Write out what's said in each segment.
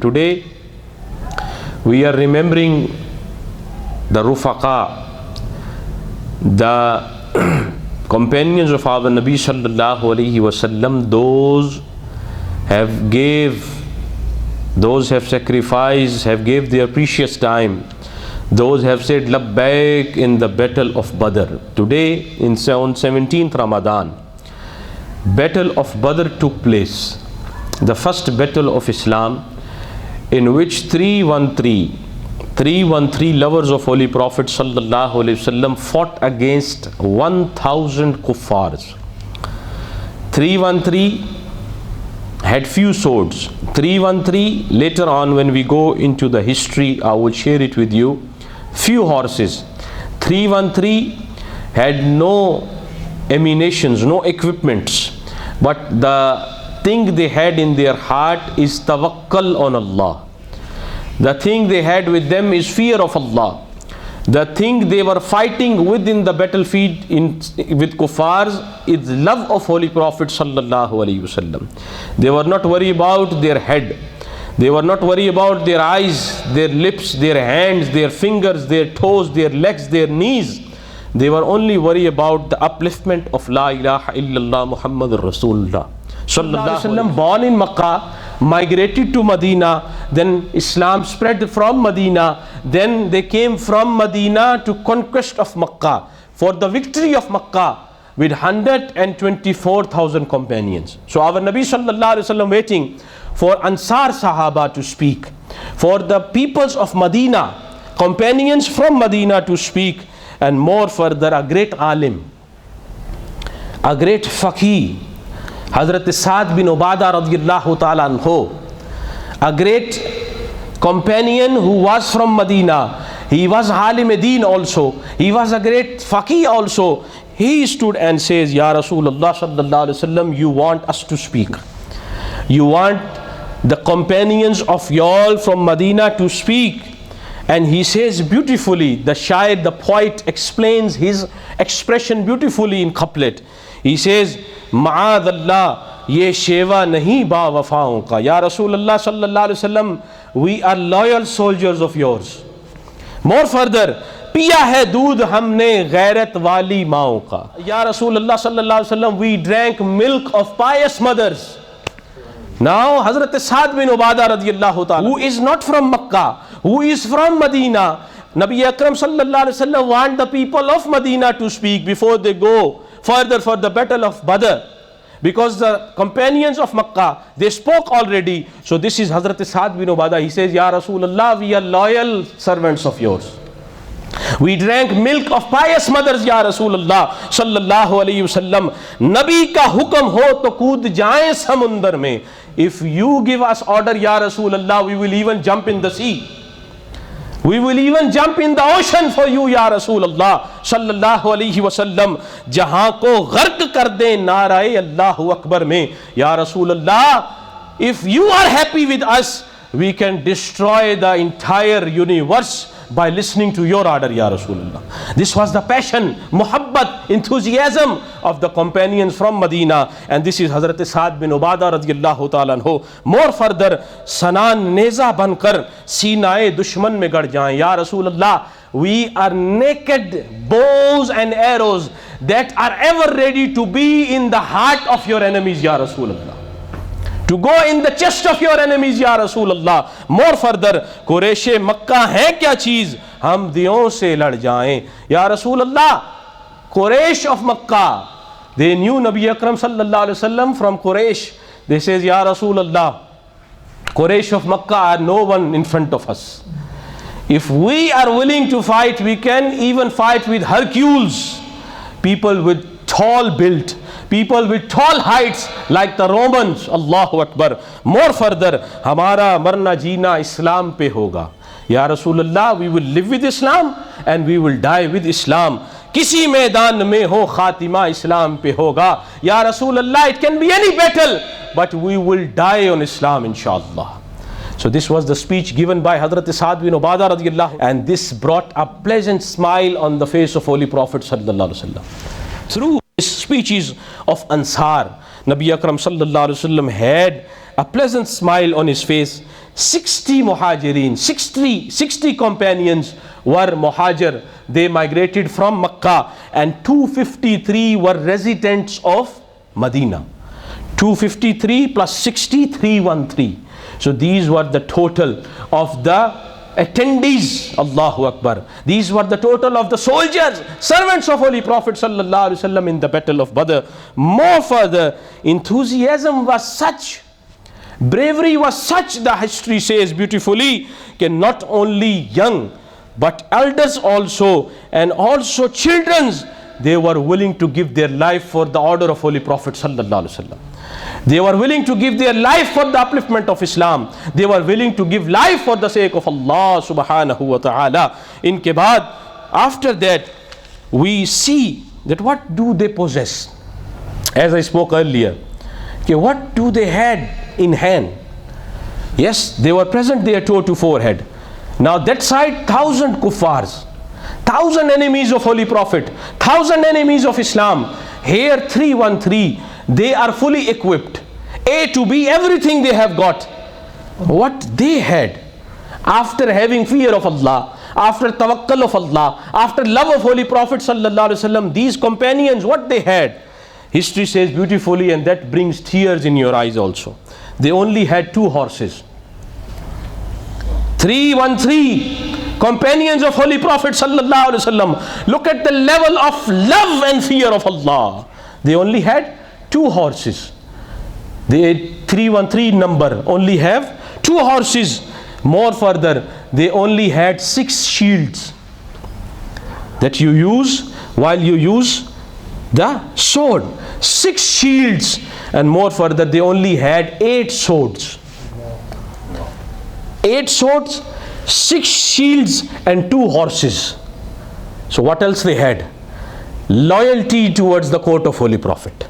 Today we are remembering the Rufaqa, the companions of our Nabi sallallahu alaihi wasallam. Those have sacrificed, have gave their precious time. Those have said labbaik in the battle of Badr. Today on 17th Ramadan, battle of Badr took place, the first battle of Islam, in which 313 lovers of Holy Prophet sallallahu alaihi wasallam fought against 1000 kuffars. 313 had few swords. 313, later on when we go into the history, I will share it with you. Few horses. 313 had no ammunitions, no equipments, but the thing they had in their heart is tawakkal on Allah. The thing they had with them is fear of Allah. The thing they were fighting within the battlefield with kuffars is love of Holy Prophet sallallahu alaihi wasallam. They were not worried about their head. They were not worried about their eyes, their lips, their hands, their fingers, their toes, their legs, their knees. They were only worried about the upliftment of La ilaha illallah Muhammadur Rasulullah sallallahu alaihi wasallam. Born in Makkah, migrated to Medina, then Islam spread from Medina, then they came from Medina to conquest of Makkah for the victory of Makkah with 124,000 companions. So our Nabi sallallahu alaihi wasallam waiting for Ansar Sahaba to speak, for the peoples of Medina, companions from Medina to speak, and more further a great alim, a great faqih, Hazrat Sa'd bin Ubadah radiyallahu ta'ala anhu, a great companion who was from Medina. He was alim deen also. He was a great faqih also. He stood and says, Ya Rasulullah sallallahu alaihi wasallam, you want us to speak. You want the companions of y'all from Medina to speak. And he says beautifully, the shair, the poet explains his expression beautifully in couplet. He says, Ma'adallah, ye sheva nahi ba wafaon ka. Ya Rasulullah sallallahu alaihi wasallam, we are loyal soldiers of yours. More further, piya hai doodh humne ghairat wali maon ka. Ya Rasulullah sallallahu alaihi wasallam, we drank milk of pious mothers. Now Hazrat Sa'd bin Ubadah radiyallahu ta'ala, who is not from Makkah, who is from Medina, Nabi Akram sallallahu alaihi wasallam want the people of Medina to speak before they go further for the battle of Badr, because the companions of Makkah, they spoke already. So this is Hazrat Sa'd bin Ubadah. He says, Ya Rasulullah, we are loyal servants of yours. We drank milk of pious mothers, Ya Rasulullah sallallahu alaihi wasallam. Nabi ka hukam ho to kood jaye samundar mein. If you give us order, Ya Rasulullah, we will even jump in the sea. We will even jump in the ocean for you, Ya Rasulullah sallallahu alaihi wasallam. Jahan ko gharq kar de narae Allahu Akbar mein. Ya Rasulullah, if you are happy with us, we can destroy the entire universe by listening to your order, Ya Rasulullah. This was the passion, muhabbat, enthusiasm of the companions from Medina. And this is Hazrat Sa'd bin Ubadah radiyallahu ta'ala anhu. More further, sanan neza bankar sinae dushman mein gad jaye. Ya Rasulullah, we are naked bows and arrows that are ever ready to be in the heart of your enemies, Ya Rasulullah. To go in the chest of your enemies, Ya Rasulullah. More further, Quraysh Makkah hai kya cheez, hum diyon se lad jaएं. Ya Rasulullah, Quraysh of Makkah, they knew Nabi Akram sallallahu alaihi wasallam from Quraysh. They says, Ya Rasulullah, Quraysh of Makkah are no one in front of us. If we are willing to fight, we can even fight with Hercules, people with tall build, people with tall heights like the Romans. Allahu Akbar. More further, hamara marna jeena Islam pe hoga. Ya Rasulullah, we will live with Islam and we will die with Islam. Kisi maidan mein ho khatima Islam pe hoga. Ya Rasulullah, it can be any battle, but we will die on Islam inshallah. So this was the speech given by Hazrat Sa'd bin Ubadah radiyallahu, and this brought a pleasant smile on the face of Holy Prophet sallallahu alaihi wasallam. Through speeches of Ansar, Nabi Akram sallallahu alaihi wasallam had a pleasant smile on his face, 60 muhajirin, 60 companions were muhajir. They migrated from Makkah, and 253 were residents of Medina. 253 plus 60, 313. So these were the total of the attendees. Allahu Akbar. These were the total of the soldiers, servants of Holy Prophet sallallahu alaihi wasallam in the battle of Badr. More further, enthusiasm was such, bravery was such, the history says beautifully, that not only young but elders also, and also children's, they were willing to give their life for the order of Holy Prophet sallallahu alaihi wasallam. They were willing to give their life for the upliftment of Islam. They were willing to give life for the sake of Allah subhanahu wa ta'ala. In Kebad, after that, we see that what do they possess? As I spoke earlier, okay, what do they had in hand? Yes, they were present there toe to forehead. Now that side, 1,000 kuffars, 1,000 enemies of Holy Prophet, 1,000 enemies of Islam. Here 313, they are fully equipped. A to B, everything they have got. What they had, after having fear of Allah, after tawakkul of Allah, after love of Holy Prophet sallallahu alaihi wasallam, these companions, what they had, history says beautifully, and that brings tears in your eyes also. They only had 2 horses. 313 companions of Holy Prophet sallallahu alaihi wasallam. Look at the level of love and fear of Allah. They only had 2 horses. The 313 number only have 2 horses. More further, they only had 6 shields that you use while you use the sword. 6 shields, and more further, they only had 8 swords. 8 swords, 6 shields, and 2 horses. So what else they had? Loyalty towards the court of Holy Prophet.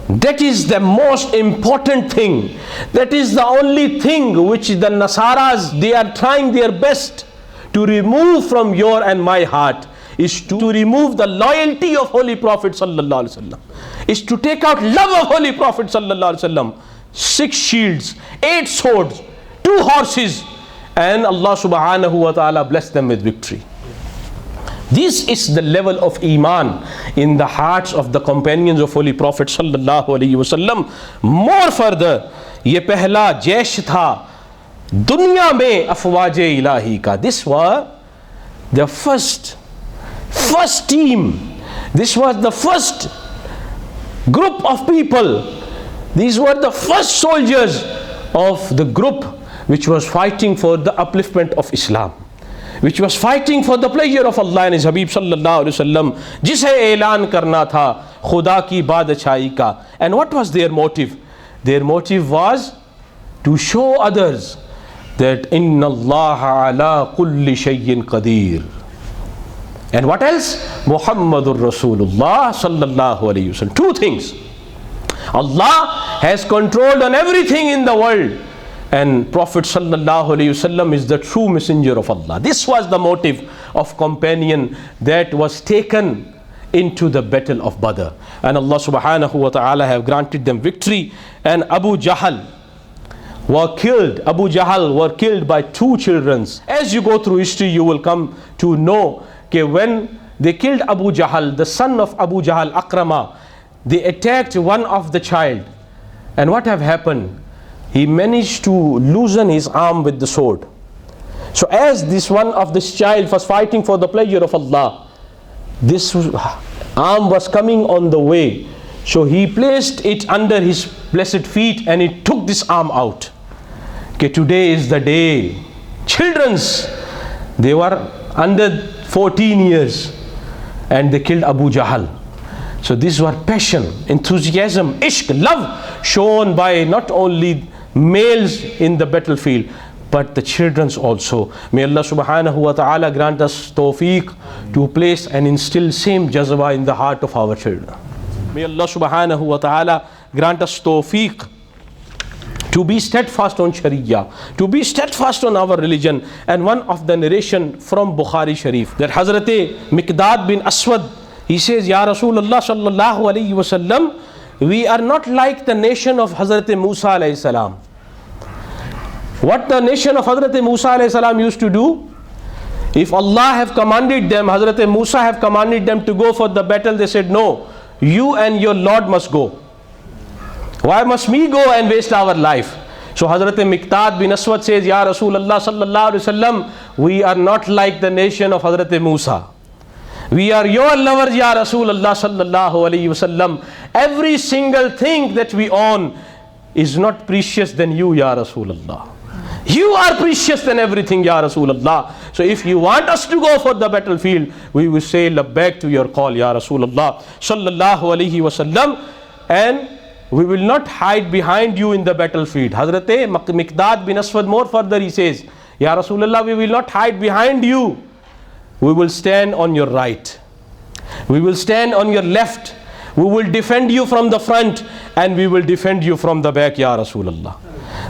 That is the most important thing. That is the only thing which the Nasaras, they are trying their best to remove from your and my heart, is to remove the loyalty of Holy Prophet sallallahu alaihi wasallam, is to take out love of Holy Prophet sallallahu alaihi wasallam. 6 shields, 8 swords, 2 horses, and Allah subhanahu wa ta'ala blessed them with victory. This is the level of Iman in the hearts of the companions of Holy Prophet sallallahu alaihi wasallam. More further, ये पहला जैश था दुनिया में अफवाजे इलाही का. This was the first team. This was the first group of people. These were the first soldiers of the group which was fighting for the upliftment of Islam, which was fighting for the pleasure of Allah and His Habib sallallahu alaihi wasallam, जिसे ऐलान करना था खुदा की बादशाही का. And what was their motive? Their motive was to show others that inna Allah ala kulli shay'in qadir. And what else? Muhammadur Rasulullah sallallahu alaihi wasallam. 2 things. Allah has controlled on everything in the world, and Prophet sallallahu alaihi wasallam is the true messenger of Allah. This was the motive of companion that was taken into the battle of Badr, and Allah subhanahu wa ta'ala have granted them victory. And Abu Jahl were killed. Abu Jahl were killed by 2 children. As you go through history, you will come to know that when they killed Abu Jahl, the son of Abu Jahl, Akrama, they attacked one of the child, and what have happened? He managed to loosen his arm with the sword. So as this one of this child was fighting for the pleasure of Allah, this arm was coming on the way, so he placed it under his blessed feet and he took this arm out. Okay, today is the day. Children's, they were under 14 years and they killed Abu Jahl. So these were passion, enthusiasm, ishq, love shown by not only males in the battlefield but the children's also. May Allah subhanahu wa ta'ala grant us tawfiq to place and instill same jazba in the heart of our children. May Allah subhanahu wa ta'ala grant us tawfiq to be steadfast on Sharia, to be steadfast on our religion. And one of the narration from Bukhari Sharif, that Hazrat Miqdad bin Aswad, he says, Ya Rasulullah sallallahu alayhi wa sallam, we are not like the nation of Hazrat Musa alayhi salam. What the nation of Hazrat Musa alayhi salam used to do? If Allah have commanded them, Hazrat Musa have commanded them to go for the battle, they said, no, you and your Lord must go. Why must we go and waste our life? So Hazrat Miqdad bin Aswad says, Ya Rasulullah sallallahu alaihi wasallam, we are not like the nation of Hazrat Musa. We are your lovers, Ya Rasulullah sallallahu alaihi wasallam. Every single thing that we own is not precious than you, Ya Rasulullah. You are precious than everything, Ya Rasulullah. So if you want us to go for the battlefield, we will say labbaik to your call, Ya Rasulullah sallallahu alaihi wasallam, and we will not hide behind you in the battlefield. Hazrat Miqdad bin Aswad more further he says, Ya Rasulullah, we will not hide behind you. We will stand on your right. We will stand on your left. We will defend you from the front and we will defend you from the back, Ya Rasulullah.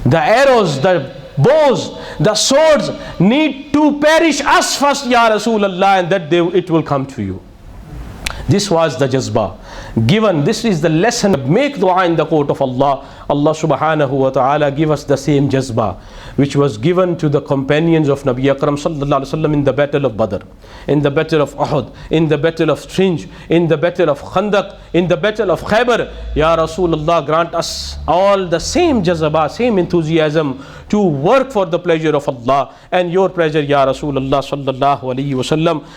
The arrows, the bows, the swords need to perish us first, Ya Rasulullah, and that it will come to you. This was the jazba given. This is the lesson. Make dua in the court of Allah. Allah subhanahu wa ta'ala give us the same jazba which was given to the companions of Nabi Akram sallallahu alaihi wasallam in the battle of Badr, in the battle of Uhud, in the battle of Sinj, in the battle of Khandaq, in the battle of Khaybar. Ya Rasulullah, grant us all the same jazba, same enthusiasm to work for the pleasure of Allah and your pleasure, Ya Rasulullah sallallahu alaihi wasallam.